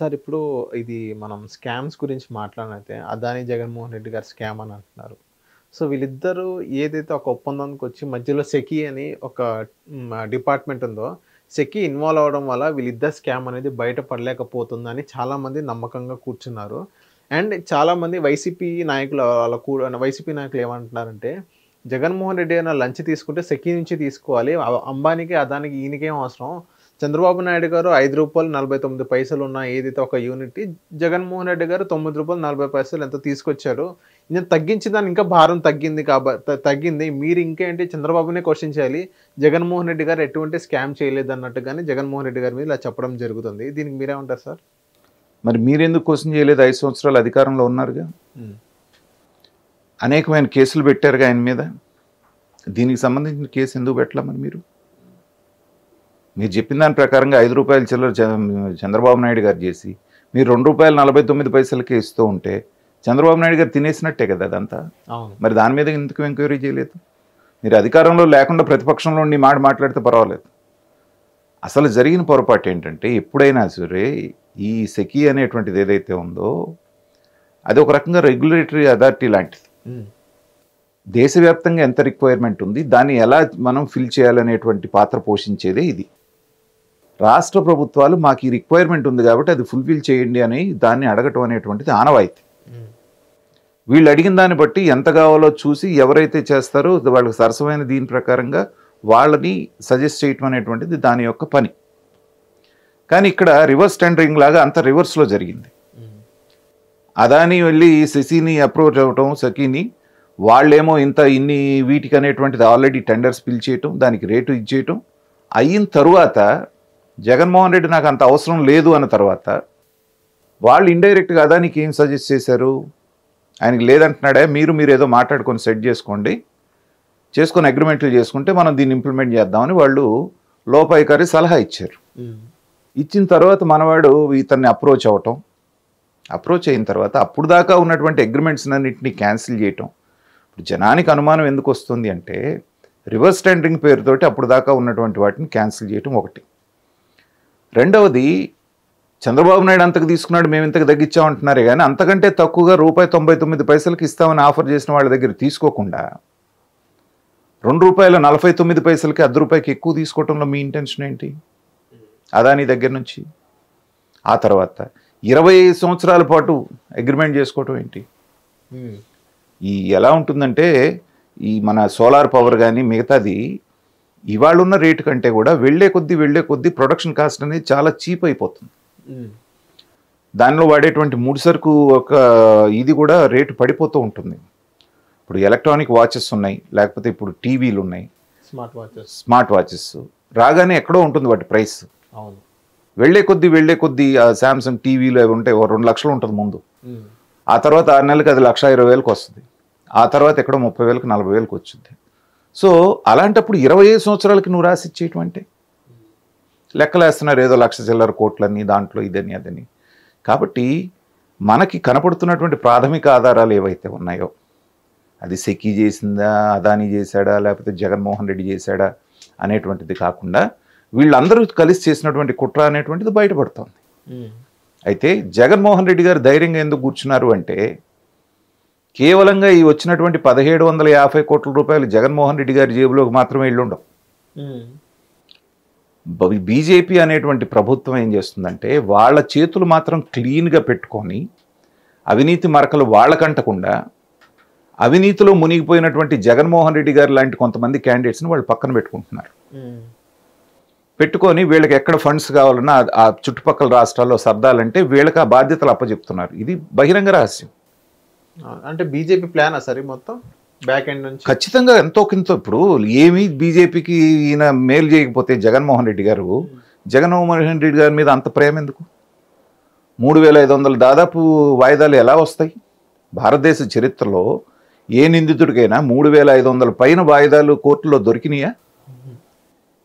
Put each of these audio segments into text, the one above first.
Sir ఇప్పుడు ఇది మనం స్కామ్స్ గురించి మాట్లాడినైతే అదాని జగన్మోహన్ రెడ్డి గారు స్కామ్ అని అంటున్నారు. సో వీళ్ళిద్దరూ ఏదైతే ఒక ఒప్పందానికి వచ్చి మధ్యలో సెకీ అని ఒక డిపార్ట్మెంట్ ఉందో, సెకీ ఇన్వాల్వ్ అవ్వడం వల్ల వీళ్ళిద్దరు స్కామ్ అనేది బయట పడలేకపోతుందని చాలామంది నమ్మకంగా కూర్చున్నారు. అండ్ చాలామంది వైసీపీ నాయకులు వాళ్ళ కూడా వైసీపీ నాయకులు ఏమంటున్నారంటే, జగన్మోహన్ రెడ్డి ఏమైనా లంచ్ తీసుకుంటే సెకీ నుంచి తీసుకోవాలి. అంబానీకి, అదానికి ఈయనకేం అవసరం. చంద్రబాబు నాయుడు గారు రూ. 5.49 ఉన్న ఏదైతే ఒక యూనిట్ జగన్మోహన్ రెడ్డి గారు రూ. 9.40 ఎంతో తీసుకొచ్చారు. నేను తగ్గించి దాన్ని ఇంకా భారం తగ్గింది తగ్గింది. మీరు ఇంకేంటి చంద్రబాబునే క్వశ్చన్ చేయాలి. జగన్మోహన్ రెడ్డి గారు ఎటువంటి స్కామ్ చేయలేదన్నట్టుగానే జగన్మోహన్ రెడ్డి గారి మీద ఇలా చెప్పడం జరుగుతుంది. దీనికి మీరేమంటారు సార్? మరి మీరెందుకు క్వశ్చన్ చేయలేదు? 5 సంవత్సరాలు అధికారంలో ఉన్నారుగా. అనేకమైన కేసులు పెట్టారుగా ఆయన మీద. దీనికి సంబంధించిన కేసు ఎందుకు పెట్టలే? మరి మీరు చెప్పిన దాని ప్రకారంగా రూ. 5 చిల్లర చంద్రబాబు నాయుడు గారు చేసి మీరు రూ. 2.49 ఇస్తూ ఉంటే చంద్రబాబు నాయుడు గారు తినేసినట్టే కదా అదంతా. మరి దాని మీద ఎందుకు ఎంక్వైరీ చేయలేదు? మీరు అధికారంలో లేకుండా ప్రతిపక్షంలో ఉండి మాట్లాడితే పర్వాలేదు. అసలు జరిగిన పొరపాటు ఏంటంటే, ఎప్పుడైనా సరే ఈ సెకీ అనేటువంటిది ఏదైతే ఉందో అది ఒక రకంగా రెగ్యులేటరీ అథారిటీ లాంటిది. దేశవ్యాప్తంగా ఎంత రిక్వైర్మెంట్ ఉంది, దాన్ని ఎలా మనం ఫిల్ చేయాలనేటువంటి పాత్ర పోషించేదే ఇది. రాష్ట్ర ప్రభుత్వాలు మాకు ఈ రిక్వైర్మెంట్ ఉంది కాబట్టి అది ఫుల్ఫిల్ చేయండి అని దాన్ని అడగటం అనేటువంటిది ఆనవాయితీ. వీళ్ళు అడిగిన దాన్ని బట్టి ఎంత కావాలో చూసి ఎవరైతే చేస్తారో వాళ్ళకి సరసమైన దీని ప్రకారంగా వాళ్ళని సజెస్ట్ చేయటం అనేటువంటిది దాని యొక్క పని. కానీ ఇక్కడ రివర్స్ టెండరింగ్ లాగా అంత రివర్స్లో జరిగింది. అదాని వెళ్ళి సెసీని అప్రోచ్ అవ్వటం, సెకీని వాళ్ళేమో ఇన్ని వీటికి అనేటువంటిది ఆల్రెడీ టెండర్స్ పిలిచేయటం, దానికి రేటు ఇచ్చేయటం అయిన తరువాత జగన్మోహన్ రెడ్డి నాకు అంత అవసరం లేదు అన్న తర్వాత వాళ్ళు ఇండైరెక్ట్గా అదానికి ఏం సజెస్ట్ చేశారు? ఆయనకి లేదంటున్నాడే, మీరు ఏదో మాట్లాడుకొని సెట్ చేసుకొని అగ్రిమెంట్లు చేసుకుంటే మనం దీన్ని ఇంప్లిమెంట్ చేద్దామని వాళ్ళు లోపాయికారి సలహా ఇచ్చారు. ఇచ్చిన తర్వాత మనవాడు ఇతన్ని అప్రోచ్ అయిన తర్వాత అప్పుడు దాకా ఉన్నటువంటి అగ్రిమెంట్స్ అన్నింటినీ క్యాన్సిల్ చేయటం. ఇప్పుడు జనానికి అనుమానం ఎందుకు వస్తుంది అంటే, రివర్స్ టెండరింగ్ పేరుతోటి అప్పుడు దాకా ఉన్నటువంటి వాటిని క్యాన్సిల్ చేయటం ఒకటి. రెండవది, చంద్రబాబు నాయుడు అంతకు తీసుకున్నాడు, మేము ఇంతకు తగ్గించామంటున్నారే కానీ అంతకంటే తక్కువగా రూ. 99 ఇస్తామని ఆఫర్ చేసిన వాళ్ళ దగ్గర తీసుకోకుండా రూ. 2.49 ఎక్కువ తీసుకోవటంలో మీ ఇంటెన్షన్ ఏంటి? అదాని దగ్గర నుంచి ఆ తర్వాత 25 సంవత్సరాల పాటు అగ్రిమెంట్ చేసుకోవటం ఏంటి? ఎలా ఉంటుందంటే, ఈ మన సోలార్ పవర్ కానీ మిగతాది ఇవాళ ఉన్న రేటు కంటే కూడా వెళ్ళే కొద్దీ ప్రొడక్షన్ కాస్ట్ అనేది చాలా చీప్ అయిపోతుంది. దానిలో వాడేటువంటి ముడిసరుకు ఇది కూడా రేటు పడిపోతూ ఉంటుంది. ఇప్పుడు ఎలక్ట్రానిక్ వాచెస్ ఉన్నాయి, లేకపోతే ఇప్పుడు టీవీలు ఉన్నాయి, స్మార్ట్ వాచెస్ రాగానే ఎక్కడో ఉంటుంది వాటి ప్రైస్. వెళ్ళే కొద్దీ శాంసంగ్ టీవీలు అవి ఉంటాయి, 2 లక్షలు ఉంటుంది ముందు. ఆ తర్వాత 6 నెలలకు అది 1,20,000 వస్తుంది. ఆ తర్వాత ఎక్కడో 30,000 40,000 వచ్చింది. సో అలాంటప్పుడు 25 సంవత్సరాలకి నువ్వు రాసిచ్చేయటం అంటే లెక్కలేస్తున్నారు ఏదో 1,00,000 చిల్లర కోట్లని దాంట్లో ఇదని అదని. కాబట్టి మనకి కనపడుతున్నటువంటి ప్రాథమిక ఆధారాలు ఏవైతే ఉన్నాయో, అది సెకీ చేసిందా, అదాని చేశాడా, లేకపోతే జగన్మోహన్ రెడ్డి చేశాడా అనేటువంటిది కాకుండా వీళ్ళందరూ కలిసి చేసినటువంటి కుట్ర అనేటువంటిది బయటపడుతుంది. అయితే జగన్మోహన్ రెడ్డి గారు ధైర్యంగా ఎందుకు కూర్చున్నారు అంటే, కేవలంగా ఈ వచ్చినటువంటి 1,750 కోట్ల రూపాయలు జగన్మోహన్ రెడ్డి గారి జేబులోకి మాత్రమే వెళ్ళుండవు. బీజేపీ అనేటువంటి ప్రభుత్వం ఏం చేస్తుందంటే, వాళ్ళ చేతులు మాత్రం క్లీన్గా పెట్టుకొని అవినీతి మరకలు వాళ్ళకంటకుండా అవినీతిలో మునిగిపోయినటువంటి జగన్మోహన్ రెడ్డి గారు లాంటి కొంతమంది క్యాండిడేట్స్ని వాళ్ళు పక్కన పెట్టుకొని వీళ్ళకి ఎక్కడ ఫండ్స్ కావాలన్నా ఆ చుట్టుపక్కల రాష్ట్రాల్లో సర్దాలంటే వీళ్ళకి ఆ బాధ్యతలు అప్పచెప్తున్నారు. ఇది బహిరంగ రహస్యం. అంటే బీజేపీ ప్లాన్ సరే మొత్తం బ్యాక్ ఎండ్ నుంచి ఖచ్చితంగా ఎంతో కింద. ఇప్పుడు ఏమీ బీజేపీకి ఈయన మేలు చేయకపోతే జగన్మోహన్ రెడ్డి గారి మీద అంత ప్రేమ ఎందుకు? 3,500 దాదాపు వాయిదాలు ఎలా వస్తాయి? భారతదేశ చరిత్రలో ఏ నిందితుడికైనా 3,500 పైన వాయిదాలు కోర్టులో దొరికినాయా?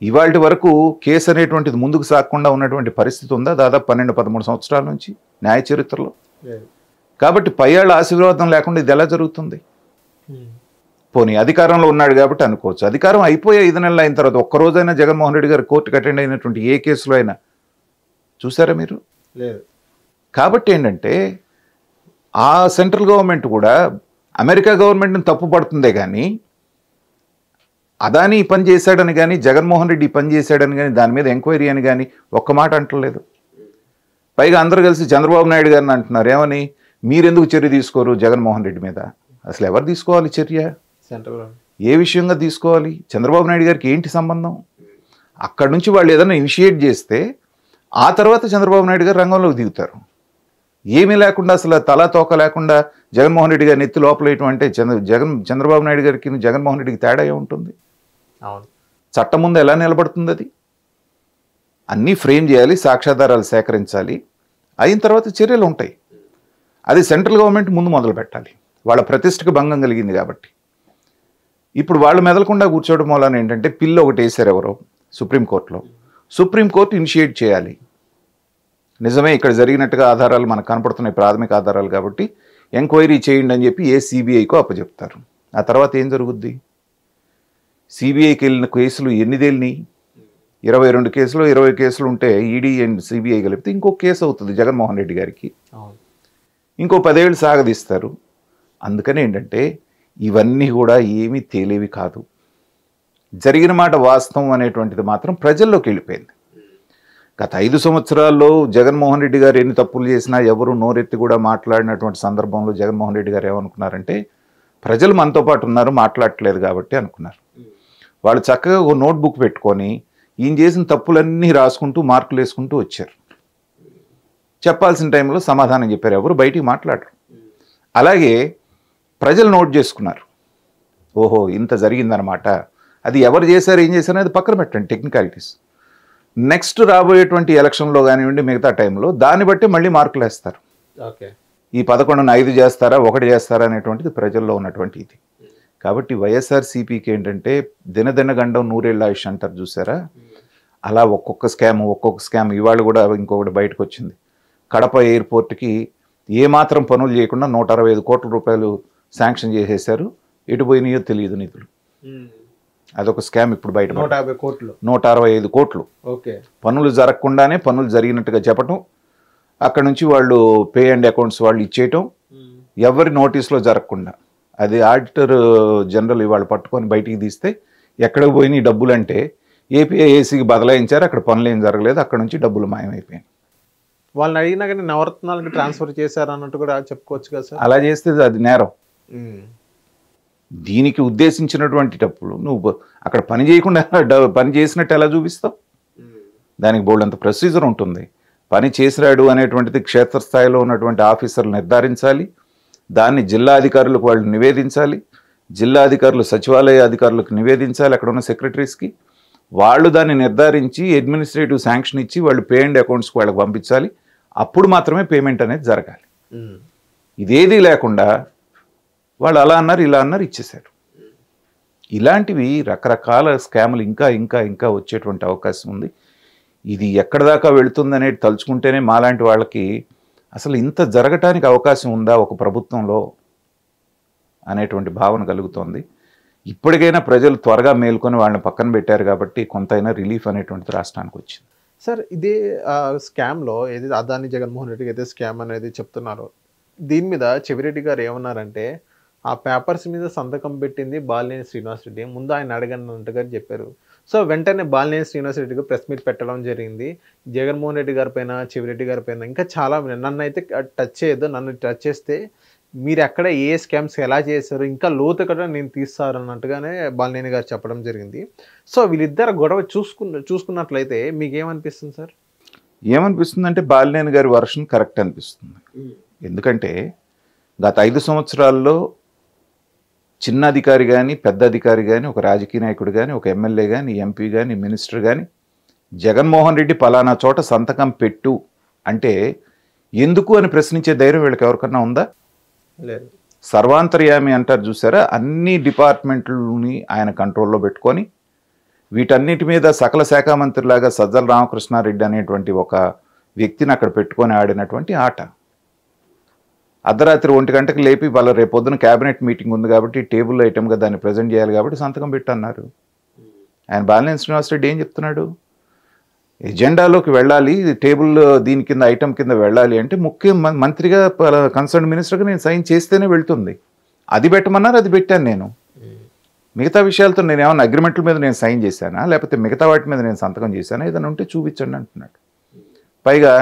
ఇవాళ వరకు కేసు అనేటువంటిది ముందుకు సాగకుండా ఉన్నటువంటి పరిస్థితి ఉందా? దాదాపు 12-13 సంవత్సరాల నుంచి న్యాయ చరిత్రలో. కాబట్టి పైయాళ్ళ ఆశీర్వాదం లేకుండా ఇది ఎలా జరుగుతుంది? పోనీ అధికారంలో ఉన్నాడు కాబట్టి అనుకోవచ్చు. అధికారం అయిపోయే 5 నెలలు అయిన తర్వాత ఒక్కరోజైనా జగన్మోహన్ రెడ్డి గారు కోర్టుకు అటెండ్ అయినటువంటి ఏ కేసులో అయినా చూసారా మీరు? లేదు. కాబట్టి ఏంటంటే ఆ సెంట్రల్ గవర్నమెంట్ కూడా అమెరికా గవర్నమెంట్ని తప్పు పడుతుందే కానీ అదాని ఈ పని చేశాడని కానీ జగన్మోహన్ రెడ్డి ఈ పని చేశాడని కానీ దాని మీద ఎంక్వైరీ అని కానీ ఒక్క మాట అంటలేదు. పైగా అందరూ కలిసి చంద్రబాబు నాయుడు గారిని అంటున్నారు ఏమని, మీరెందుకు చర్య తీసుకోరు జగన్మోహన్ రెడ్డి మీద? అసలు ఎవరు తీసుకోవాలి చర్య? ఏ విషయంగా తీసుకోవాలి? చంద్రబాబు నాయుడు గారికి ఏంటి సంబంధం? అక్కడి నుంచి వాళ్ళు ఏదైనా ఇనిషియేట్ చేస్తే ఆ తర్వాత చంద్రబాబు నాయుడు గారు రంగంలోకి దిగుతారు. ఏమీ లేకుండా అసలు తలా తోక లేకుండా జగన్మోహన్ రెడ్డి గారిని ఎత్తి లోపలేయటం అంటే చంద్రబాబు నాయుడు గారికి జగన్మోహన్ రెడ్డికి తేడా ఏముంటుంది? చట్టం ముందు ఎలా నిలబడుతుంది? అది అన్నీ ఫ్రేమ్ చేయాలి, సాక్ష్యాధారాలు సేకరించాలి, అయిన తర్వాత చర్యలు ఉంటాయి. అది సెంట్రల్ గవర్నమెంట్ ముందు మొదలు పెట్టాలి. వాళ్ళ ప్రతిష్టకు భంగం కలిగింది కాబట్టి. ఇప్పుడు వాళ్ళు మెదలకుండా కూర్చోవడం వలన ఏంటంటే పిల్లు ఒకటి వేశారు ఎవరో సుప్రీంకోర్టులో. సుప్రీంకోర్టు ఇనిషియేట్ చేయాలి. నిజమే ఇక్కడ జరిగినట్టుగా ఆధారాలు మనకు కనపడుతున్నాయి, ప్రాథమిక ఆధారాలు కాబట్టి ఎంక్వైరీ చేయండి అని చెప్పి సిబిఐకో అప్పచెప్తారు. ఆ తర్వాత ఏం జరుగుద్ది? సిబిఐకి వెళ్ళిన కేసులు ఎన్ని తేలినాయి? 22 కేసులు 20 కేసులు ఉంటే ఈడీ అండ్ సిబిఐ కలిపితే ఇంకో కేసు అవుతుంది జగన్మోహన్ రెడ్డి గారికి. ఇంకో 10 ఏళ్ళు సాగదీస్తారు. అందుకని ఏంటంటే ఇవన్నీ కూడా ఏమీ తేలేవి కాదు. జరిగిన మాట వాస్తవం అనేటువంటిది మాత్రం ప్రజల్లోకి వెళ్ళిపోయింది. గత 5 సంవత్సరాల్లో జగన్మోహన్ రెడ్డి గారు ఎన్ని తప్పులు చేసినా ఎవరు నోరెత్తి కూడా మాట్లాడినటువంటి సందర్భంలో జగన్మోహన్ రెడ్డి గారు ఏమనుకున్నారంటే ప్రజలు మనతో పాటు ఉన్నారు, మాట్లాడట్లేదు కాబట్టి అనుకున్నారు. వాళ్ళు చక్కగా ఒక నోట్బుక్ పెట్టుకొని ఈయన చేసిన తప్పులన్నీ రాసుకుంటూ మార్కులు వేసుకుంటూ వచ్చారు. చెప్పాల్సిన టైంలో సమాధానం చెప్పారు, ఎవరు బయటికి మాట్లాడరు. అలాగే ప్రజలు నోట్ చేసుకున్నారు, ఓహో ఇంత జరిగిందనమాట. అది ఎవరు చేశారు ఏం చేశారు అది పక్కన పెట్టండి, టెక్నికాలిటీస్. నెక్స్ట్ రాబోయేటువంటి ఎలక్షన్లో కానివ్వండి మిగతా టైంలో దాన్ని బట్టి మళ్ళీ మార్కులు వేస్తారు. ఈ 11ను 5 చేస్తారా 1 చేస్తారా అనేటువంటిది ప్రజల్లో ఉన్నటువంటి ఇది. కాబట్టి వైఎస్ఆర్సీపీకి ఏంటంటే దినదిన గండం నూరేళ్ళ ఆయుష్ అంటారు చూసారా, అలా ఒక్కొక్క స్కామ్ ఇవాళ కూడా ఇంకొకటి బయటకు వచ్చింది. కడప ఎయిర్పోర్ట్కి ఏమాత్రం పనులు చేయకుండా 165 కోట్ల రూపాయలు శాంక్షన్ చేసేశారు. ఎటు పోయినాయో తెలియదు నిధులు. అదొక స్కామ్ ఇప్పుడు బయట. 165 కోట్లు పనులు జరగకుండానే పనులు జరిగినట్టుగా చెప్పటం, అక్కడ నుంచి వాళ్ళు పే అండ్ అకౌంట్స్ వాళ్ళు ఇచ్చేయటం, ఎవరి నోటీస్లో జరగకుండా. అది ఆడిటర్ జనరల్ ఇవాళ పట్టుకొని బయటికి తీస్తే ఎక్కడికి పోయినాయి డబ్బులు అంటే ఏపీఐఏసీకి బదలాయించారు, అక్కడ పనులు ఏం జరగలేదు, అక్కడ నుంచి డబ్బులు మాయమైపోయాయి. వాళ్ళని అడిగినా కానీ నవరత్నాలకి ట్రాన్స్ఫర్ చేశారు అన్నట్టు కూడా చెప్పుకోవచ్చు కదా సార్. అలా చేస్తే అది నేరం. దీనికి ఉద్దేశించినటువంటి డబ్బులు నువ్వు అక్కడ పని చేయకుండా పని చేసినట్టు ఎలా చూపిస్తావు? దానికి బోల్డంత ప్రొసీజర్ ఉంటుంది. పని చేసిరాడు అనేటువంటిది క్షేత్రస్థాయిలో ఉన్నటువంటి ఆఫీసర్లు నిర్ధారించాలి. దాన్ని జిల్లా అధికారులకు వాళ్ళు నివేదించాలి. జిల్లా అధికారులు సచివాలయ అధికారులకు నివేదించాలి, అక్కడ ఉన్న సెక్రటరీస్కి. వాళ్ళు దాన్ని నిర్ధారించి అడ్మినిస్ట్రేటివ్ శాంక్షన్ ఇచ్చి వాళ్ళు పే అండ్ అకౌంట్స్కి వాళ్ళకి పంపించాలి. అప్పుడు మాత్రమే పేమెంట్ అనేది జరగాలి. ఇదేదీ లేకుండా వాళ్ళు అలా అన్నారు ఇలా అన్నారు ఇచ్చేశారు. ఇలాంటివి రకరకాల స్కాములు ఇంకా ఇంకా ఇంకా వచ్చేటువంటి అవకాశం ఉంది. ఇది ఎక్కడ దాకా వెళుతుందనేది తలుచుకుంటేనే మాలాంటి వాళ్ళకి అసలు ఇంత జరగటానికి అవకాశం ఉందా ఒక ప్రభుత్వంలో అనేటువంటి భావన కలుగుతోంది. ఇప్పటికైనా ప్రజలు త్వరగా మేల్కొని వాళ్ళని పక్కన పెట్టారు కాబట్టి కొంతైనా రిలీఫ్ అనేటువంటిది రాష్ట్రానికి వచ్చింది. సార్ ఇదే స్కామ్లో ఏది అదాని జగన్మోహన్ రెడ్డికి అయితే స్కామ్ అనేది చెప్తున్నారో దీని మీద చెవిరెడ్డి గారు ఏమన్నారంటే ఆ పేపర్స్ మీద సంతకం పెట్టింది బాలినేని శ్రీనివాసరెడ్డి, ముందు ఆయన అడగన్నట్టుగా చెప్పారు. సో వెంటనే బాలినేని శ్రీనివాసరెడ్డికి ప్రెస్ మీట్ పెట్టడం జరిగింది. జగన్మోహన్ రెడ్డి గారి పైన చెవిరెడ్డి గారి పైన ఇంకా చాలా నన్ను అయితే టచ్ చేయొద్దు, నన్ను టచ్ చేస్తే మీరు ఎక్కడ ఏ స్కామ్స్ ఎలా చేశారు ఇంకా లోతు కూడా నేను తీస్తారు అన్నట్టుగానే బాలినేని గారు చెప్పడం జరిగింది. సో వీళ్ళిద్దరు గొడవ చూసుకున్నట్లయితే మీకు ఏమనిపిస్తుంది సార్? ఏమనిపిస్తుంది అంటే బాలినేని గారి వర్షన్ కరెక్ట్ అనిపిస్తుంది. ఎందుకంటే గత 5 సంవత్సరాల్లో చిన్న అధికారి కానీ పెద్ద అధికారి కానీ ఒక రాజకీయ నాయకుడు కానీ ఒక ఎమ్మెల్యే కానీ ఎంపీ కానీ మినిస్టర్ కానీ జగన్మోహన్ రెడ్డి పలానా చోట సంతకం పెట్టు అంటే ఎందుకు అని ప్రశ్నించే ధైర్యం వీళ్ళకి ఎవరికన్నా ఉందా? లేదు. సర్వాంతర్యామి అంటారు చూసారా, అన్ని డిపార్ట్మెంట్లని ఆయన కంట్రోల్లో పెట్టుకొని వీటన్నిటి మీద సకల శాఖ మంత్రిలాగా సజ్జల రామకృష్ణారెడ్డి అనేటువంటి ఒక వ్యక్తిని అక్కడ పెట్టుకొని ఆడినటువంటి ఆట. అర్ధరాత్రి 1 గంటకు లేపి వాళ్ళ రేపొద్దున క్యాబినెట్ మీటింగ్ ఉంది కాబట్టి టేబుల్ ఐటమ్గా దాన్ని ప్రజెంట్ చేయాలి కాబట్టి సంతకం పెట్టన్నారు. ఆయన బాలినేని శ్రీనివాసరెడ్డి ఏం చెప్తున్నాడు? ఎజెండాలోకి వెళ్ళాలి, టేబుల్ దీని కింద ఐటమ్ కింద వెళ్ళాలి అంటే ముఖ్య మంత్రిగా కన్సర్న్ మినిస్టర్గా నేను సైన్ చేస్తేనే వెళ్తుంది. అది పెట్టమన్నారు, అది పెట్టాను నేను. మిగతా విషయాలతో నేను ఏమైనా అగ్రిమెంట్ల మీద నేను సైన్ చేశానా, లేకపోతే మిగతా వాటి మీద నేను సంతకం చేశానా, ఏదైనా ఉంటే చూపించండి అంటున్నాడు. పైగా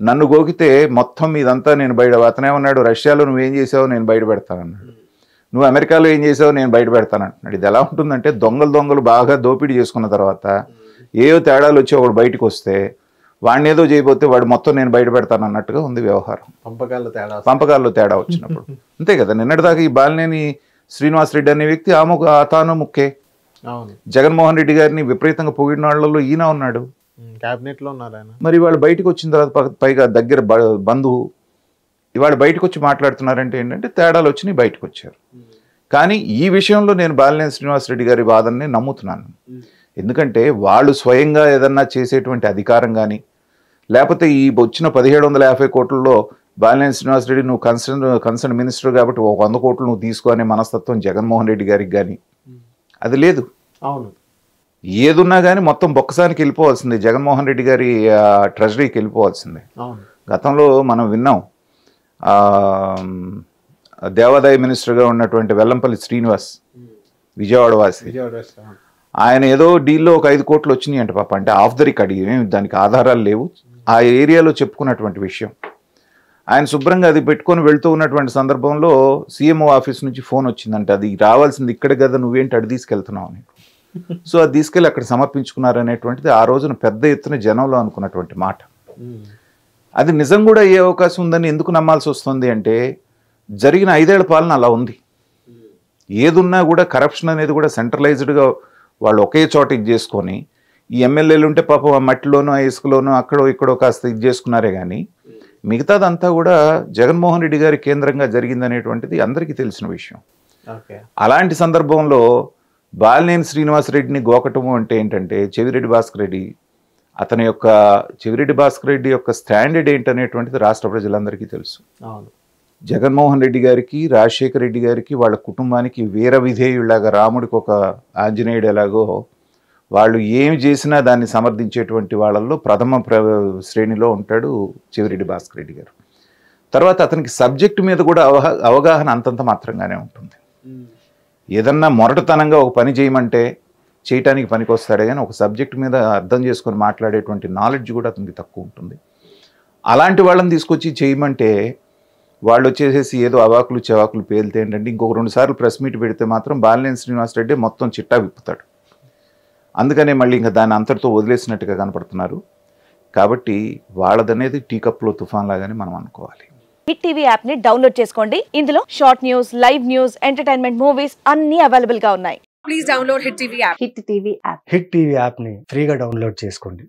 నన్ను గోకితే మొత్తం ఇదంతా నేను బయట, అతనేమన్నాడు, రష్యాలో నువ్వేం చేసావో నేను బయట పెడతానన్నాడు, నువ్వు అమెరికాలో ఏం చేసావో నేను బయట పెడతానంటున్నాడు. ఇది ఎలా ఉంటుందంటే దొంగలు బాగా దోపిడీ చేసుకున్న తర్వాత ఏవో తేడాలు వచ్చి ఒకడు బయటకు వస్తే వాడిని ఏదో చేయబోతే వాడు మొత్తం నేను బయట పెడతాను అన్నట్టుగా ఉంది వ్యవహారం. పంపకాల్లో తేడా వచ్చినప్పుడు అంతే కదా. నిన్నటిదాకా ఈ బాలినేని శ్రీనివాసరెడ్డి అనే వ్యక్తి తాను ముక్కే, జగన్మోహన్ రెడ్డి గారిని విపరీతంగా పొగిడిన వాళ్ళలో ఈయన ఉన్నాడు, క్యాబినెట్ లో ఉన్నారు ఆయన. మరి వాళ్ళు బయటకు వచ్చిన తర్వాత పైగా దగ్గర బంధువు ఇవాళ బయటకు వచ్చి మాట్లాడుతున్నారంటే ఏంటంటే తేడాలు వచ్చినాయి, బయటకు వచ్చారు. కానీ ఈ విషయంలో నేను బాలినేని శ్రీనివాసరెడ్డి గారి వాదనని నమ్ముతున్నాను. ఎందుకంటే వాళ్ళు స్వయంగా ఏదన్నా చేసేటువంటి అధికారం కానీ, లేకపోతే ఈ వచ్చిన 1750 కోట్లలో బాలినేని శ్రీనివాసరెడ్డి నువ్వు కన్సర్న్ మినిస్టర్ కాబట్టి 100 కోట్లు నువ్వు తీసుకో అనే మనస్తత్వం జగన్మోహన్ రెడ్డి గారికి కానీ అది లేదు. అవును, ఏదున్నా కానీ మొత్తం బొక్కసానికి వెళ్ళిపోవాల్సిందే, జగన్మోహన్ రెడ్డి గారి ట్రెజరీకి వెళ్ళిపోవాల్సిందే. గతంలో మనం విన్నాం, దేవాదాయ మినిస్టర్గా ఉన్నటువంటి వెల్లంపల్లి శ్రీనివాస్, విజయవాడ వాసి, ఆయన ఏదో డీల్లో ఒక 5 కోట్లు వచ్చినాయి అంట పాప. అంటే ఆఫ్ ద రికార్డ్, దానికి ఆధారాలు లేవు, ఆ ఏరియాలో చెప్పుకున్నటువంటి విషయం. ఆయన శుభ్రంగా అది పెట్టుకొని వెళ్తూ ఉన్నటువంటి సందర్భంలో సీఎంఓ ఆఫీస్ నుంచి ఫోన్ వచ్చిందంటే అది రావాల్సింది ఇక్కడ కదా, నువ్వేంటి అడి తీసుకెళ్తున్నావు అని. సో అది తీసుకెళ్ళి అక్కడ సమర్పించుకున్నారు అనేటువంటిది ఆ రోజున పెద్ద ఎత్తున జనంలో అనుకున్నటువంటి మాట. అది నిజం కూడా అయ్యే అవకాశం ఉందని ఎందుకు నమ్మాల్సి వస్తుంది అంటే జరిగిన 5 ఏళ్ల పాలన అలా ఉంది. ఏదున్నా కూడా కరప్షన్ అనేది కూడా సెంట్రలైజ్డ్గా వాళ్ళు ఒకే చోట ఇది చేసుకొని, ఈ ఎమ్మెల్యేలు ఉంటే పాపం ఆ మట్టిలోనూ ఆ ఇసుకలోనూ అక్కడో ఇక్కడో కాస్త ఇది చేసుకున్నారే కానీ మిగతాదంతా కూడా జగన్మోహన్ రెడ్డి గారి కేంద్రంగా జరిగిందనేటువంటిది అందరికీ తెలిసిన విషయం. అలాంటి సందర్భంలో బాలినేని శ్రీనివాసరెడ్డిని గోకటము అంటే ఏంటంటే చెవిరెడ్డి భాస్కర్ రెడ్డి, అతని యొక్క చెవిరెడ్డి భాస్కర్ రెడ్డి యొక్క స్టాండర్డ్ ఏంటనేటువంటిది రాష్ట్ర ప్రజలందరికీ తెలుసు. జగన్మోహన్ రెడ్డి గారికి, రాజశేఖర రెడ్డి గారికి, వాళ్ళ కుటుంబానికి వీర విధేయులాగా, రాముడికి ఒక ఆంజనేయుడు ఎలాగో వాళ్ళు ఏమి చేసినా దాన్ని సమర్థించేటువంటి వాళ్ళల్లో ప్రథమ శ్రేణిలో ఉంటాడు చెవిరెడ్డి భాస్కర్ రెడ్డి గారు. తర్వాత అతనికి సబ్జెక్టు మీద కూడా అవగాహన అంతంత మాత్రంగానే ఉంటుంది. ఏదన్నా మొరటతనంగా ఒక పని చేయమంటే చేయటానికి పనికి వస్తాడే కానీ ఒక సబ్జెక్టు మీద అర్థం చేసుకొని మాట్లాడేటువంటి నాలెడ్జ్ కూడా అతనికి తక్కువ ఉంటుంది. అలాంటి వాళ్ళని తీసుకొచ్చి చేయమంటే వాళ్ళు వచ్చేసేసి ఏదో అవాకులు చెవాకులు పేలితే ఏంటంటే ఇంకొక 2 సార్లు ప్రెస్ మీట్ పెడితే మాత్రం బాలినేని శ్రీనివాసరెడ్డి మొత్తం చిట్టా విప్పుతాడు. అందుకనే మళ్ళీ ఇంకా దాన్ని అంతటితో వదిలేసినట్టుగా కనపడుతున్నారు. కాబట్టి వాళ్ళదనేది టీ కప్లో తుఫాన్ లాగానే మనం అనుకోవాలి. హిట్ టీవీ యాప్ ని డౌన్లోడ్ చేసుకోండి. ఇందులో short news, live news, entertainment movies అన్ని అవైలబుల్ గా ఉన్నాయి. Please download hit TV app. Hit TV app ని ఫ్రీగా డౌన్లోడ్ చేసుకోండి.